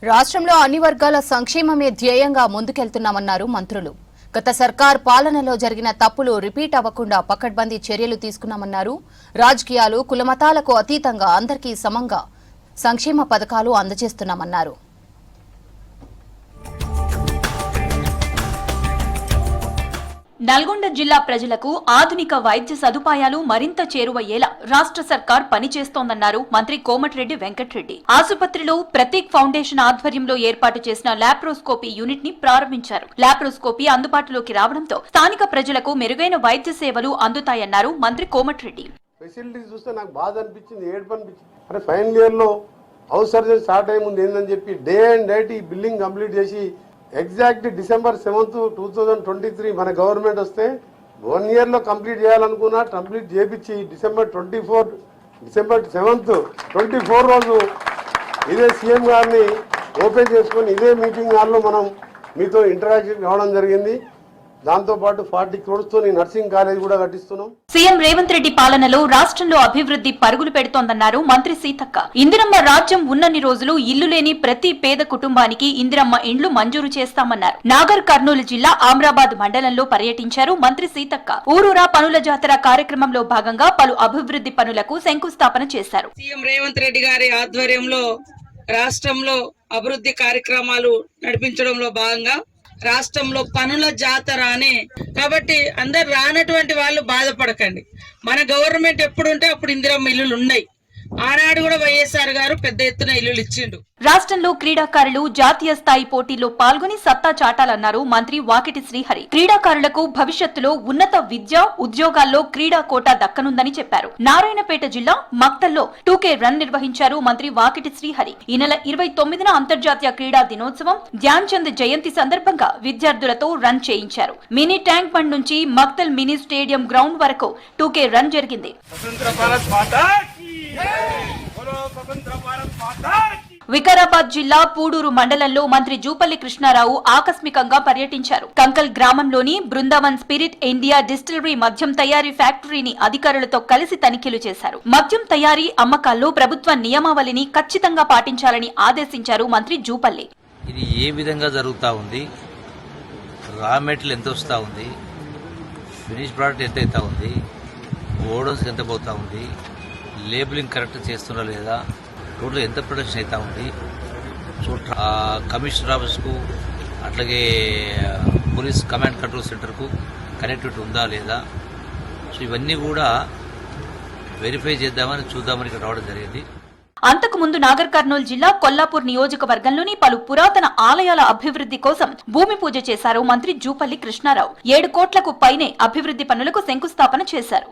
రాష్ట్రంలో అన్ని వర్గాల సంక్షేమమే ధ్యేయంగా ముందుకెళ్తున్నామన్నారు మంత్రులు. గత సర్కార్ పాలనలో జరిగిన తప్పులు రిపీట్ అవ్వకుండా పకడ్బందీ చర్యలు తీసుకున్నామన్నారు. రాజకీయాలు కులమతాలకు అతీతంగా అందరికీ సమంగా సంక్షేమ పథకాలు అందజేస్తున్నామన్నారు. నల్గొండ జిల్లా ప్రజలకు ఆధునిక వైద్య సదుపాయాలు మరింత చేరువయ్యేలా రాష్ట్ర సర్కార్ పనిచేస్తోందన్నారు మంత్రి కోమటిరెడ్డి వెంకటరెడ్డి. ఆసుపత్రిలో ప్రతీక్ ఫౌండేషన్ ఆధ్వర్యంలో ఏర్పాటు చేసిన లాప్రోస్కోపీ యూనిట్ ని ప్రారంభించారు. లాప్రోస్కోపీ అందుబాటులోకి రావడంతో స్థానిక ప్రజలకు మెరుగైన వైద్య సేవలు అందుతాయన్నారు మంత్రి కోమటిరెడ్డి. ఫెసిలిటీస్ చూస్తే నాకు బాధ అనిపించింది, ఏడుపు అనిపించింది. అరే ఫైనల్ ఇయర్ లో హౌస్ సర్జరీ స్టార్ట్ అయ్యే ముందు ఏందని చెప్పి డే అండ్ నైట్ ఈ బిల్డింగ్ కంప్లీట్ చేసి ఎగ్జాక్ట్ December 7th, 2023 మన గవర్నమెంట్ వస్తే 1 year లో కంప్లీట్ చేయాలనుకున్నా, కంప్లీట్ చేపించి December 7th 24 రోజు ఇదే సీఎం గారిని ఓపెన్ చేసుకుని ఇదే మీటింగ్ హాల్లో మనం మీతో ఇంటరాక్షన్ కావడం జరిగింది. దాంతో పాటు 40 crores తో నర్సింగ్ కాలేజ్ కూడా కట్టిస్తున్నాం. సీఎం రేవంత్ రెడ్డి పాలనలో రాష్ట్రంలో అభివృద్ధి పరుగులు పెడుతోందన్నారు మంత్రి సీతక్క. ఇందిరమ్మ రాజ్యం ఉన్నన్ని రోజులు ఇల్లు లేని ప్రతి పేద కుటుంబానికి ఇందిరమ్మ ఇండ్లు మంజూరు చేస్తామన్నారు. నాగర్ కర్నూలు జిల్లా ఆమ్రాబాద్ మండలంలో పర్యటించారు మంత్రి సీతక్క. ఊరూరా పనుల జాతర కార్యక్రమంలో భాగంగా పలు అభివృద్ధి పనులకు శంకుస్థాపన చేశారు. సీఎం రేవంత్ రెడ్డి గారి ఆధ్వర్యంలో రాష్ట్రంలో అభివృద్ధి కార్యక్రమాలు నడిపించడంలో భాగంగా రాష్ట్రంలో పనుల జాతర అని, కాబట్టి అందరు రానటువంటి వాళ్ళు బాధపడకండి. మన గవర్నమెంట్ ఎప్పుడుంటే అప్పుడు ఇందిరమ్మ ఇల్లులు ఉన్నాయి. ఆనాడు కూడా వైఎస్ఆర్ గారు పెద్ద ఎత్తున ఇల్లులు ఇచ్చిండు. రాష్ట్రంలో క్రీడాకారులు జాతీయ స్థాయి పోటీల్లో పాల్గొని సత్తా చాటాలన్నారు మంత్రి వాకిటి శ్రీహరి. క్రీడాకారులకు భవిష్యత్తులో ఉన్నత విద్య, ఉద్యోగాల్లో క్రీడా కోటా దక్కనుందని చెప్పారు. నారాయణపేట జిల్లా మక్తల్లో 2K రన్ నిర్వహించారు మంత్రి వాకిటి శ్రీహరి. ఈ నెల 29న అంతర్జాతీయ క్రీడా దినోత్సవం ధ్యాన్ చంద్ జయంతి సందర్భంగా విద్యార్థులతో రన్ చేయించారు. మినీ ట్యాంక్ బండ్ నుంచి మక్తల్ మినీ స్టేడియం గ్రౌండ్ వరకు 2K రన్ జరిగింది. వికారాబాద్ జిల్లా పూడూరు మండలంలో మంత్రి జూపల్లి కృష్ణారావు ఆకస్మికంగా పర్యటించారు. కంకల్ గ్రామంలోని బృందావన్ స్పిరిట్ ఇండియా డిస్టిలరీ మద్యం తయారీ ఫ్యాక్టరీని అధికారులతో కలిసి తనిఖీలు చేశారు. మద్యం తయారీ అమ్మకాల్లో ప్రభుత్వ నియమావళిని ఖచ్చితంగా పాటించాలని ఆదేశించారు మంత్రి జూపల్లి. ఇది ఏ విధంగా జరుగుతా ఉంది, రా మెటీరియల్ ఎంత వస్తూ ఉంది, ఫినిష్ ప్రోడక్ట్ ఎంత అవుతా ఉంది, ఓడోన్స్ ఎంత పోతా ఉంది, లేబులింగ్ కరెక్ట్ చేస్తున్నా లేదా, టోటల్ ఎంత ప్రొడక్షన్ అవుతా ఉంది, సో కమిషనర్ ఆఫీస్కు అట్లాగే పోలీస్ కమాండ్ కంట్రోల్ సెంటర్కు కనెక్టివిటీ ఉందా లేదా, సో ఇవన్నీ కూడా వెరిఫై చేద్దామని చూద్దామని ఇక్కడ రావడం జరిగింది. అంతకుముందు నాగర్ కర్నూలు జిల్లా కొల్లాపూర్ నియోజకవర్గంలోని పలు పురాతన ఆలయాల అభివృద్ధి కోసం భూమి పూజ చేశారు మంత్రి జూపల్లి కృష్ణారావు. 7 కోట్లకు పైనే అభివృద్ధి పనులకు శంకుస్థాపన చేశారు.